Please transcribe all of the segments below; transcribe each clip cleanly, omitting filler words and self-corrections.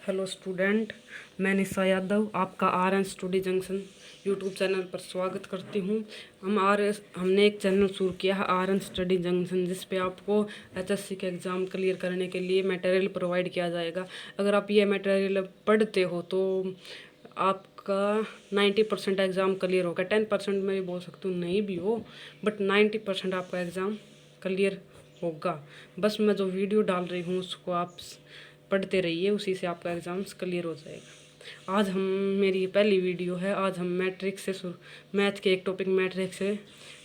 Hello student, मैं निशा यादव आपका R N study junction YouTube channel पर स्वागत करती हूँ। हमने एक चैनल शुरू किया है आर एन स्टडी जंक्शन, जिस पे आपको एचएससी के एग्ज़ाम क्लियर करने के लिए मटेरियल प्रोवाइड किया जाएगा। अगर आप ये मटेरियल पढ़ते हो तो आपका 90% एग्ज़ाम क्लियर होगा। 10% मैं भी बोल सकती हूँ नहीं भी हो, बट 90% आपका एग्ज़ाम क्लियर होगा। बस मैं जो वीडियो डाल रही हूँ उसको आप पढ़ते रहिए, उसी से आपका एग्ज़ाम्स क्लियर हो जाएगा। आज हम मेरी पहली वीडियो है। आज हम मैट्रिक्स से मैथ के एक टॉपिक मैट्रिक्स से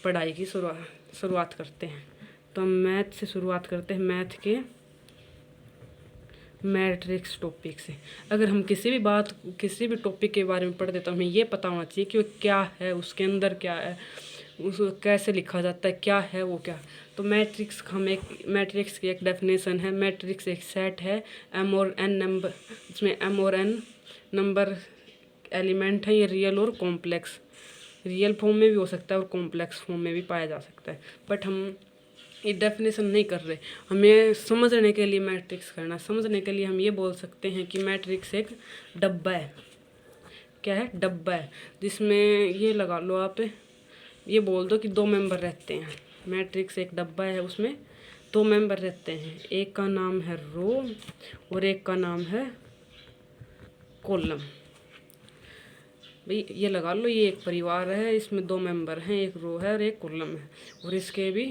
पढ़ाई की शुरुआत करते हैं। तो हम मैथ से शुरुआत करते हैं, मैथ के मैट्रिक्स टॉपिक से। अगर हम किसी भी टॉपिक के बारे में पढ़ते तो हमें ये पता होना चाहिए कि वो क्या है, उसके अंदर क्या है, उसको कैसे लिखा जाता है, क्या है वो क्या। तो मैट्रिक्स की एक डेफिनेशन है। मैट्रिक्स एक सेट है एम और एन नंबर, इसमें एम और एन नंबर एलिमेंट है। ये रियल और कॉम्प्लेक्स, रियल फॉर्म में भी हो सकता है और कॉम्प्लेक्स फॉर्म में भी पाया जा सकता है, बट हम ये डेफिनेशन नहीं कर रहे। हमें समझने के लिए मैट्रिक्स करना, समझने के लिए हम ये बोल सकते हैं कि मैट्रिक्स एक डब्बा है। क्या है? डब्बा है, जिसमें ये लगा लो आप, ये बोल दो कि दो मेंबर रहते हैं। मैट्रिक्स एक डब्बा है, उसमें दो मेंबर रहते हैं। एक का नाम है रो और एक का नाम है कॉलम। भाई ये लगा लो, ये एक परिवार है, इसमें दो मेंबर हैं, एक रो है और एक कॉलम है, और इसके भी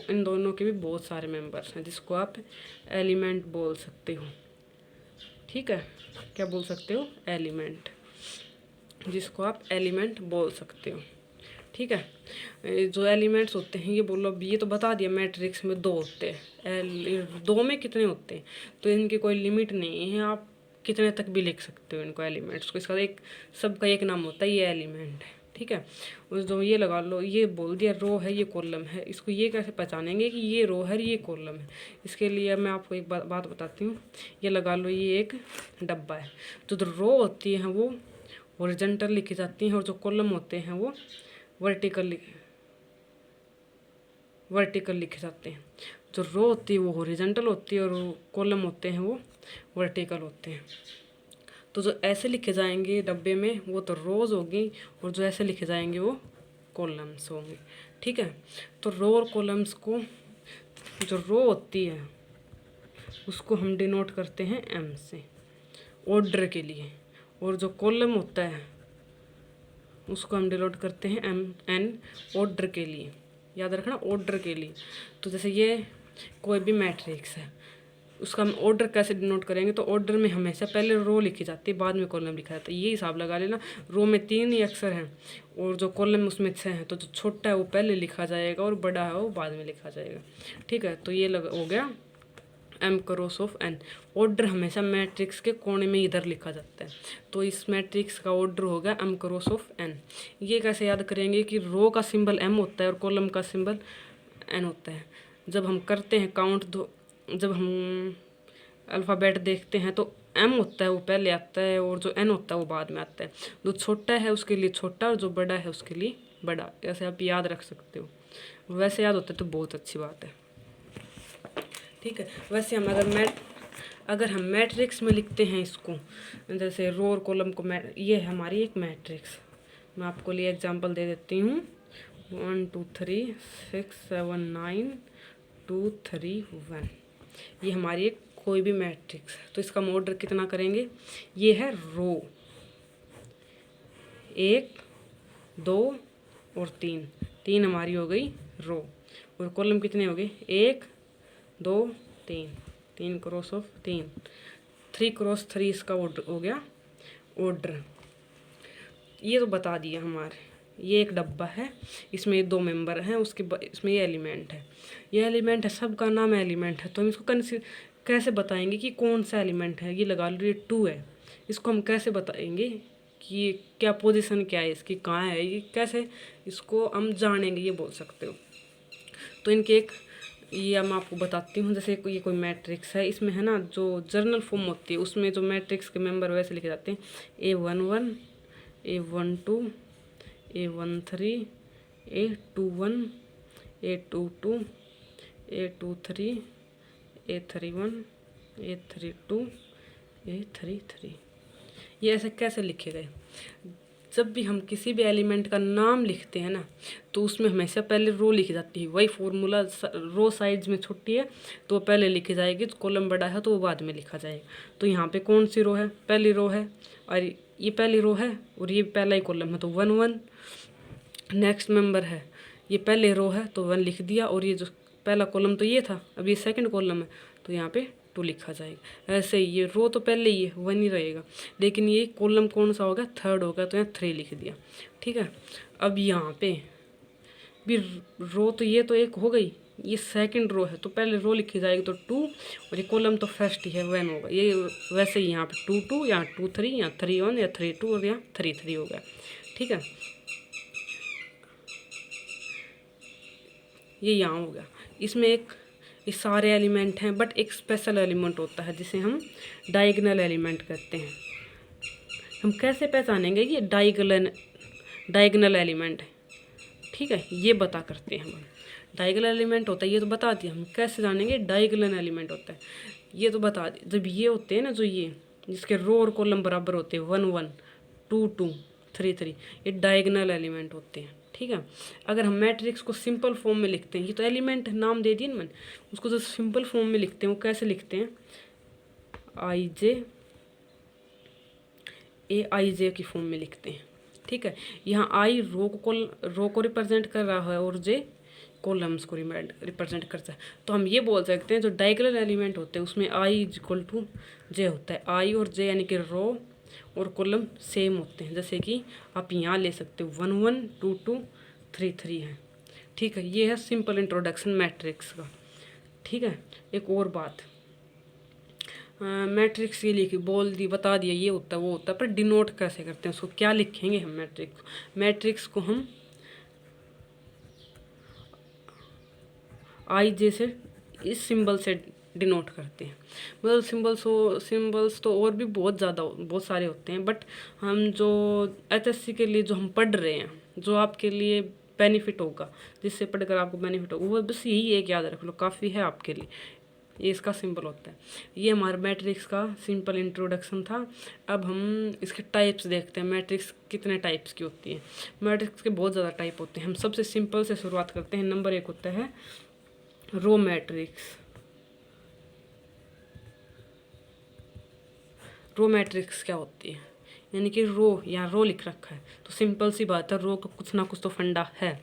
इन दोनों के भी बहुत सारे मेंबर्स हैं, जिसको आप एलिमेंट बोल सकते हो। ठीक है, क्या बोल सकते हो? एलिमेंट, जिसको आप एलिमेंट बोल सकते हो। ठीक है, जो एलिमेंट्स होते हैं ये बोलो। अब ये तो बता दिया मैट्रिक्स में दो होते हैं। दो में कितने होते हैं तो इनकी कोई लिमिट नहीं है, आप कितने तक भी लिख सकते हो इनको, एलिमेंट्स को। इसका एक सबका एक नाम होता है, ये एलिमेंट है। ठीक है, उस जो ये लगा लो, ये बोल दिया रो है, ये कॉलम है। इसको ये कैसे पहचानेंगे कि ये रो है ये कॉलम है? इसके लिए मैं आपको एक बात बताती हूँ। ये लगा लो, ये एक डब्बा है। जो रो होती हैं वो हॉरिजॉन्टल लिखी जाती हैं, और जो कॉलम होते हैं वो वर्टिकल लिखे जाते हैं। जो रो होती है वो हॉरिजॉन्टल होती है, और कॉलम होते हैं वो वर्टिकल होते हैं। तो जो ऐसे लिखे जाएंगे डब्बे में वो तो रोज होगी, और जो ऐसे लिखे जाएंगे वो कॉलम्स होंगे। ठीक है, तो रो और कॉलम्स को, जो रो होती है उसको हम डिनोट करते हैं एम से ऑर्डर के लिए, और जो कॉलम होता है उसको हम डिनोट करते हैं एम एन ऑर्डर के लिए। याद रखना, ऑर्डर के लिए। तो जैसे ये कोई भी मैट्रिक्स है, उसका हम ऑर्डर कैसे डिनोट करेंगे? तो ऑर्डर में हमेशा पहले रो लिखी जाती है, बाद में कॉलम लिखा जाता है। ये हिसाब लगा लेना। रो में 3 ही अक्षर हैं और जो कॉलम उसमें 6 हैं, तो जो छोटा है वो पहले लिखा जाएगा और बड़ा है वो बाद में लिखा जाएगा। ठीक है, तो ये हो गया m cross of n. Order हमेशा मैट्रिक्स के कोने में इधर लिखा जाता है, तो इस मैट्रिक्स का ऑर्डर होगा एम क्रॉस ऑफ एन। ये कैसे याद करेंगे कि रो का सिंबल एम होता है और कॉलम का सिंबल एन होता है। जब हम करते हैं काउंट, जब हम अल्फ़ाबेट देखते हैं तो एम होता है वो पहले आता है, और जो एन होता है वो बाद में आता है। जो छोटा है उसके लिए छोटा, और जो बड़ा है उसके लिए बड़ा। ऐसे आप याद रख सकते हो। वैसे याद होता है तो बहुत अच्छी बात है। ठीक है, वैसे हम अगर हम मैट्रिक्स में लिखते हैं इसको, जैसे रो और कॉलम को, ये है हमारी एक मैट्रिक्स। मैं आपको लिए एग्जांपल दे देती हूँ। 1 2 3 6 7 9 2 3 1। ये हमारी एक कोई भी मैट्रिक्स है, तो इसका हम ऑर्डर कितना करेंगे? ये है रो 1 2 और 3 हमारी हो गई रो, और कॉलम कितने हो गए? 1 2 3 क्रॉस ऑफ 3 क्रॉस 3 इसका ऑर्डर हो गया ऑर्डर। ये तो बता दिया हमारे। ये एक डब्बा है, इसमें 2 मेंबर हैं, इसमें ये एलिमेंट है। ये एलिमेंट है, सबका नाम एलिमेंट है। तो हम इसको कैसे बताएंगे कि कौन सा एलिमेंट है? ये लगा लो, ये 2 है। इसको हम कैसे बताएंगे कि क्या पोजीशन क्या है इसकी, कहाँ है ये, कैसे इसको हम जानेंगे? ये बोल सकते हो। तो इनके एक ये मैं आपको बताती हूँ। जैसे ये कोई मैट्रिक्स है, इसमें है ना जो जर्नल फॉर्म होती है, उसमें जो मैट्रिक्स के मेंबर वैसे लिखे जाते हैं A11 A12 A13 A21 A22 A23 A31 A32 ये 3 3। ये ऐसे कैसे लिखे गए? जब भी हम किसी भी एलिमेंट का नाम लिखते हैं ना, तो उसमें हमेशा पहले रो लिखी जाती है। वही फॉर्मूला, रो साइज में छोटी है तो वो पहले लिखी जाएगी, तो कॉलम बड़ा है तो वो बाद में लिखा जाएगा। तो यहाँ पे कौन सी रो है? पहली रो है, और ये पहली रो है और ये पहला ही कॉलम है तो 1 1। नेक्स्ट मेंबर है, ये पहले रो है तो 1 लिख दिया, और ये जो पहला कॉलम तो ये था, अब ये सेकंड कॉलम है तो यहाँ पे 2 लिखा जाएगा। ऐसे ही ये रो तो पहले ही है, 1 ही रहेगा, लेकिन ये कॉलम कौन सा होगा? थर्ड होगा, तो यहाँ 3 लिख दिया। ठीक है, अब यहाँ पे भी रो तो ये तो एक हो गई, ये सेकंड रो है तो पहले रो लिखी जाएगी तो 2, और ये कॉलम तो फर्स्ट ही है 1 होगा। ये वैसे ही यहाँ पे 2 2, यहाँ 2 3, यहाँ 3 1, या 3 2, और यहाँ 3 3 हो गया। ठीक है, ये यहाँ हो गया। इसमें ये सारे एलिमेंट हैं, बट एक स्पेशल एलिमेंट होता है जिसे हम डायगोनल एलिमेंट कहते हैं। हम कैसे पहचानेंगे ये डायगोनल एलिमेंट है? ठीक है, ये बता करते हैं हम। डायगोनल एलिमेंट होता है, ये तो बता दिया। हम कैसे जानेंगे डायगोनल एलिमेंट होता है? ये तो बता दिया, जब ये होते हैं ना, जो ये जिसके रो और कॉलम बराबर होते हैं, 1 1 2 2 3 3, ये डायगोनल एलिमेंट होते हैं। ठीक है, अगर हम मैट्रिक्स को सिंपल फॉर्म में लिखते हैं, ये तो एलिमेंट नाम दे दिए ना मैंने, उसको जो सिंपल फॉर्म में लिखते हैं वो कैसे लिखते हैं? आई जे की फॉर्म में लिखते हैं। ठीक है, यहाँ आई रो को रिप्रेजेंट कर रहा है और जे कॉलम्स को रिप्रेजेंट करता है। तो हम ये बोल सकते हैं जो डायगोनल एलिमेंट होते हैं उसमें आई इज इक्वल टू जे होता है। आई और जे यानी कि रो और कॉलम सेम होते हैं, जैसे कि आप यहाँ ले सकते हो 1 1 2 2 3 3 है। ठीक है, ये है सिंपल इंट्रोडक्शन मैट्रिक्स का। ठीक है, एक और बात, मैट्रिक्स के लिए बोल दी, बता दिया ये होता है वो होता है, पर डिनोट कैसे करते हैं उसको, क्या लिखेंगे हम? मैट्रिक्स को हम आई जे से, इस सिंबल से डिनोट करते हैं। मतलब सिंबल्स तो और भी बहुत सारे होते हैं, बट हम जो एचएससी के लिए जो हम पढ़ रहे हैं, जो आपके लिए बेनिफिट होगा, जिससे पढ़कर आपको बेनिफिट होगा, वो बस यही एक याद रख लो, काफ़ी है आपके लिए। ये इसका सिंबल होता है। ये हमारा मैट्रिक्स का सिंपल इंट्रोडक्शन था। अब हम इसके टाइप्स देखते हैं, मैट्रिक्स कितने टाइप्स की होती है। मैट्रिक्स के बहुत ज़्यादा टाइप होते हैं। हम सबसे सिंपल से शुरुआत करते हैं। नंबर 1 होता है रो मैट्रिक्स। रो मैट्रिक्स क्या होती है? यानी कि रो, यहाँ रो लिख रखा है तो सिंपल सी बात है, रो का कुछ ना कुछ तो फंडा है।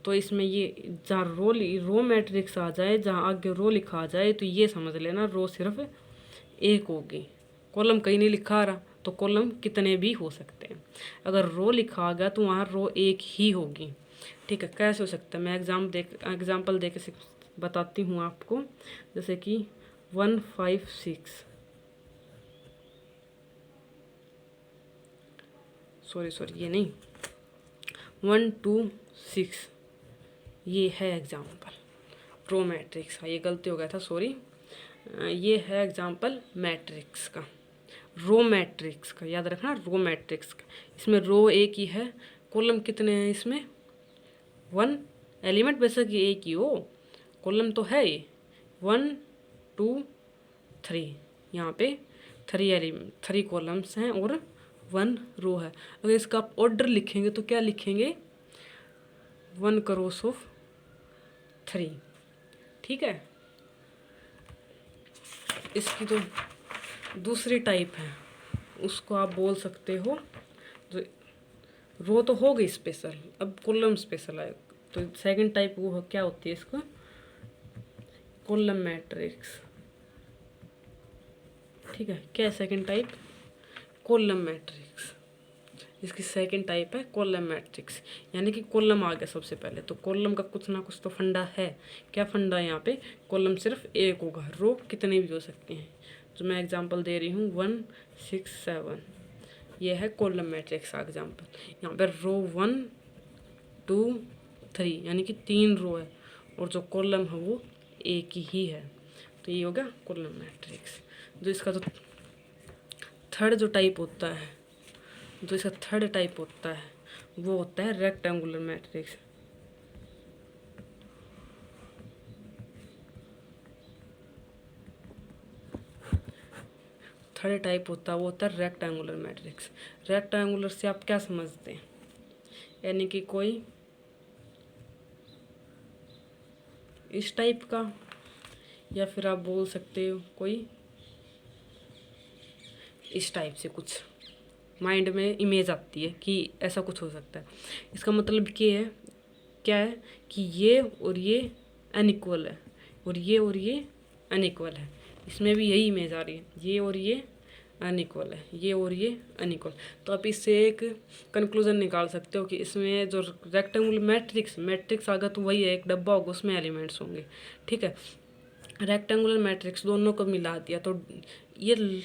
तो इसमें ये जहाँ रो मैट्रिक्स आ जाए, जहाँ आगे रो लिखा आ जाए, तो ये समझ लेना रो सिर्फ एक होगी। कॉलम कहीं नहीं लिखा आ रहा तो कॉलम कितने भी हो सकते हैं। अगर रो लिखा आ गया तो वहाँ रो एक ही होगी। ठीक है, कैसे हो सकता है? मैं एग्जाम्पल दे के बताती हूँ आपको। जैसे कि 1 5 6, सॉरी ये नहीं, 1 2 6, ये है एग्जाम्पल रो मैट्रिक्स का। ये गलती हो गया था, सॉरी। ये है एग्जाम्पल मैट्रिक्स का, रो मैट्रिक्स का। याद रखना, रो मैट्रिक्स का। इसमें रो एक ही है, कॉलम कितने हैं इसमें? 1। एलिमेंट बेशक ये एक ही हो, कॉलम तो है ये 1 2 3। यहाँ पे 3 कॉलम्स हैं और 1 रो है। अगर इसका आप ऑर्डर लिखेंगे तो क्या लिखेंगे? 1 क्रॉस ऑफ 3। ठीक है, इसकी तो दूसरी टाइप है, उसको आप बोल सकते हो, जो रो तो हो गई स्पेशल, अब कॉलम स्पेशल आए। तो सेकंड टाइप वो क्या होती है इसको? Column matrix. ठीक है, क्या है सेकंड टाइप? Column matrix. इसकी सेकंड टाइप है कॉलम मैट्रिक्स, यानी कि कॉलम आ गया सबसे पहले। तो कॉलम का कुछ ना कुछ तो फंडा है। क्या फंडा है यहाँ पे? कॉलम सिर्फ एक होगा, रो कितने भी हो सकते हैं। जो मैं एग्जांपल दे रही हूँ 1 6 7, ये है कॉलम मैट्रिक्स का एग्जांपल। यहाँ पे रो 1 2 3, यानी कि 3 रो है और जो कॉलम है वो एक ही है। तो ये हो गया कॉलम मैट्रिक्स। जो इसका जो थर्ड जो टाइप होता है, जो इसका थर्ड टाइप होता है, वो होता है रेक्टेंगुलर मैट्रिक्स। थर्ड टाइप होता है वो होता है रेक्टेंगुलर मैट्रिक्स। रेक्टेंगुलर से आप क्या समझते हैं, यानी कि कोई इस टाइप का, या फिर आप बोल सकते हो कोई इस टाइप से, कुछ माइंड में इमेज आती है कि ऐसा कुछ हो सकता है। इसका मतलब क्या है कि ये और ये अनइक्वल है, और ये अनइक्वल है। इसमें भी यही इमेज आ रही है, ये और ये अनइक्वल है, ये और ये अनइक्वल। तो आप इससे एक कंक्लूजन निकाल सकते हो कि इसमें जो रेक्टेंगुलर मैट्रिक्स आगा तो वही है, एक डब्बा होगा उसमें एलिमेंट्स होंगे, ठीक है। रेक्टेंगुलर मैट्रिक्स दोनों को मिला दिया तो ये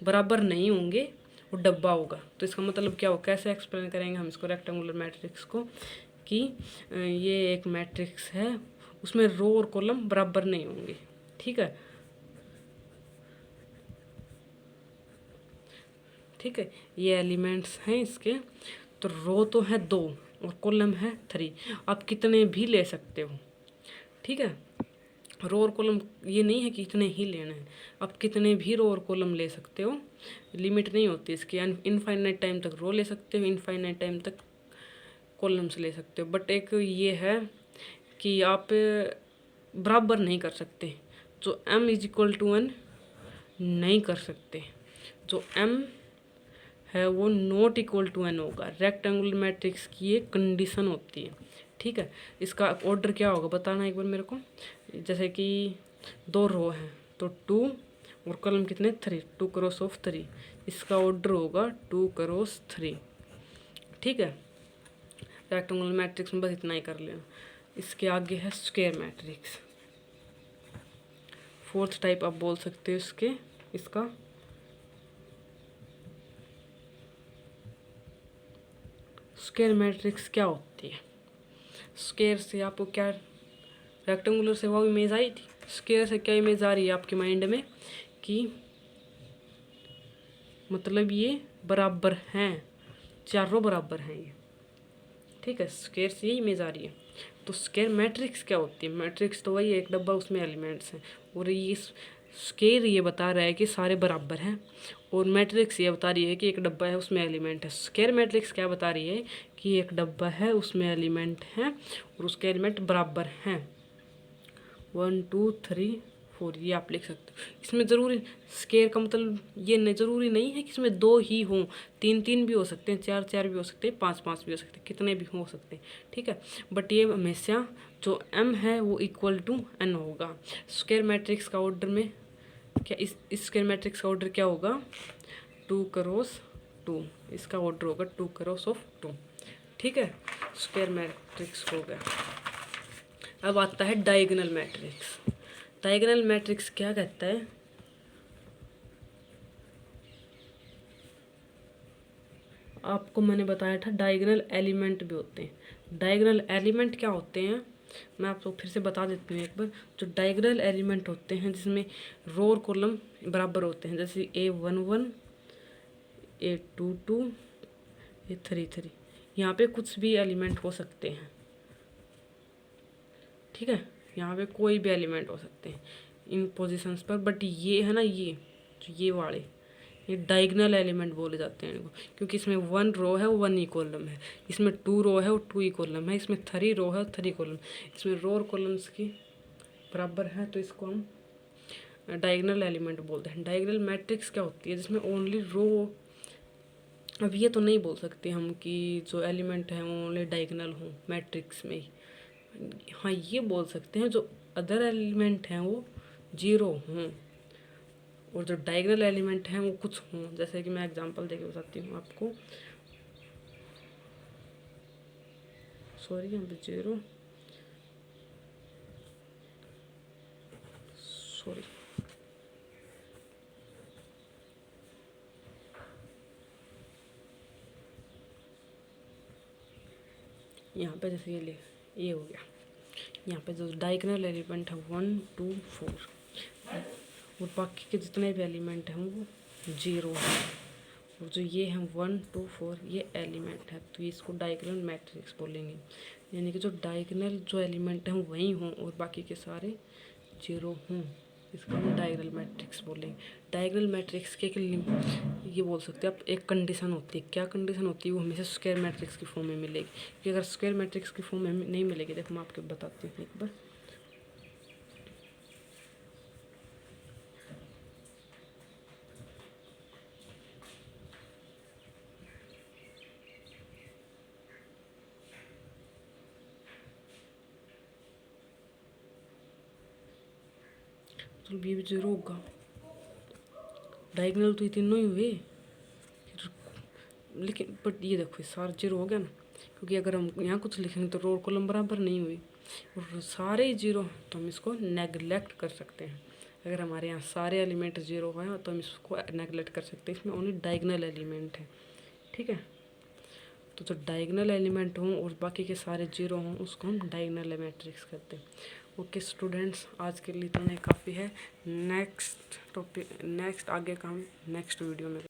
बराबर नहीं होंगे और डब्बा होगा। तो इसका मतलब क्या हो, कैसे एक्सप्लेन करेंगे हम इसको रेक्टेंगुलर मैट्रिक्स को, कि ये एक मैट्रिक्स है उसमें रो और कॉलम बराबर नहीं होंगे, ठीक है। ठीक है, ये एलिमेंट्स हैं इसके, तो रो तो है 2 और कॉलम है 3। आप कितने भी ले सकते हो, ठीक है। रो और कॉलम ये नहीं है कि इतने ही लेना है, आप कितने भी रो और कॉलम ले सकते हो, लिमिट नहीं होती इसकी। इनफाइनाइट टाइम तक रो ले सकते हो, इनफाइनाइट टाइम तक कॉलम्स ले सकते हो। बट एक ये है कि आप बराबर नहीं कर सकते, जो m is equal to n नहीं कर सकते, जो m है वो नॉट इक्वल टू n होगा। रेक्टेंगुलर मैट्रिक्स की एक कंडीशन होती है, ठीक है। इसका ऑर्डर क्या होगा बताना एक बार मेरे को। जैसे कि 2 रो हैं तो 2 और कॉलम कितने 3, 2 क्रॉस ऑफ 3, इसका ऑर्डर होगा 2 क्रॉस 3, ठीक है। रेक्टेंगुलर मैट्रिक्स में बस इतना ही कर लेना। इसके आगे है स्क्वायर मैट्रिक्स, फोर्थ टाइप आप बोल सकते हो इसका। स्क्वायर मैट्रिक्स क्या होती है, स्क्वायर से आपको क्या, रेक्टेंगुलर से वो इमेज आई थी, स्क्वायर से क्या इमेज आ रही है आपके माइंड में कि मतलब ये बराबर हैं, चारों बराबर हैं ये, ठीक है। स्क्वायर से ये इमेज आ रही है। तो स्क्वायर मैट्रिक्स क्या होती है, मैट्रिक्स तो वही है एक डब्बा उसमें एलिमेंट्स हैं, और ये स्क्वायर ये बता रहा है कि सारे बराबर हैं, और मैट्रिक्स ये बता रही है कि एक डब्बा है उसमें एलिमेंट है। स्क्वायर मैट्रिक्स क्या बता रही है कि एक डब्बा है उसमें एलिमेंट हैं और उसके एलिमेंट बराबर हैं, 1 2 3 4, ये आप लिख सकते हो। इसमें ज़रूरी स्क्वायर का मतलब ये नहीं, ज़रूरी नहीं है कि इसमें 2 ही हों, 3 3 भी हो सकते हैं, 4 4 भी हो सकते हैं, 5 5 भी हो सकते हैं, कितने भी हो सकते हैं, ठीक है। बट ये हमेशा जो m है वो इक्वल टू n होगा। स्क्वायर मैट्रिक्स का ऑर्डर में क्या, इस स्क्वायर मैट्रिक्स का ऑर्डर क्या होगा, 2 क्रॉस 2, इसका ऑर्डर होगा 2 क्रॉस ऑफ 2, ठीक है। स्क्वायर मैट्रिक्स हो गया। अब आता है डायगोनल मैट्रिक्स। डायगोनल मैट्रिक्स क्या कहता है, आपको मैंने बताया था डायगोनल एलिमेंट भी होते हैं। डायगोनल एलिमेंट क्या होते हैं मैं आपको फिर से बता देती हूँ एक बार। जो डायगोनल एलिमेंट होते हैं जिसमें रो और कॉलम बराबर होते हैं, जैसे A11 A22 A33, यहाँ पे कुछ भी एलिमेंट हो सकते हैं, ठीक है। यहाँ पे कोई भी एलिमेंट हो सकते हैं इन पोजीशंस पर। बट ये है ना, ये वाले ये डायगोनल एलिमेंट बोले जाते हैं इनको, क्योंकि इसमें 1 रो है वो 1 ही कॉलम है, इसमें 2 रो है वो 2 ही कॉलम है, इसमें 3 रो है 3 कॉलम, इसमें रो और कॉलम्स की बराबर है, तो इसको हम डायगोनल एलिमेंट बोलते हैं। डायगोनल मैट्रिक्स क्या होती है जिसमें ओनली रो, अब ये तो नहीं बोल सकते हम कि जो एलिमेंट है वो ओनली डायगोनल हों मैट्रिक्स में ही। हाँ, ये बोल सकते हैं जो अदर एलिमेंट हैं वो 0 हों, और जो डायगोनल एलिमेंट हैं वो कुछ हों। जैसे कि मैं एग्जांपल देके बताती हूँ आपको, सॉरी यहाँ पे 0, सॉरी यहाँ पे जैसे ये हो गया, यहाँ पे जो डायगोनल एलिमेंट है 1 2 4, और बाकी के जितने भी एलिमेंट हैं वो 0 है, और जो ये हैं 1 2 4 ये एलिमेंट है, तो इसको डायगोनल मैट्रिक्स बोलेंगे। यानी कि जो डायगोनल जो एलिमेंट हैं वही हों और बाकी के सारे 0 हों, इसको हम डायगोनल मैट्रिक्स बोलेंगे। डायगोनल मैट्रिक्स के ये बोल सकते हैं आप, एक कंडीशन होती है। क्या कंडीशन होती है? वो हमेशा स्क्वायर मैट्रिक्स की फॉर्म में मिलेगी। कि अगर स्क्वायर मैट्रिक्स की फॉर्म में नहीं मिलेगी, देखो मैं आपको बताती हूँ एक बार। तो ये भी जीरो होगा। डायगोनल तो ये तीनों ही हुए, लेकिन बट ये देखो सारा जीरो हो गया ना, क्योंकि अगर हम यहाँ कुछ लिखेंगे तो रो कॉलम बराबर नहीं हुई और सारे जीरो, तो हम इसको नेगलेक्ट कर सकते हैं। अगर हमारे यहाँ सारे एलिमेंट जीरो है तो हम इसको नेगलेक्ट कर सकते हैं, इसमें ओनली डायगोनल एलिमेंट है। ठीक है, तो जो डायगोनल एलिमेंट हों और बाकी के सारे जीरो हों उसको हम डायगोनल मैट्रिक्स कहते हैं। ओके स्टूडेंट्स, आज के लिए इतना काफ़ी है। नेक्स्ट टॉपिक, नेक्स्ट आगे का हम नेक्स्ट वीडियो में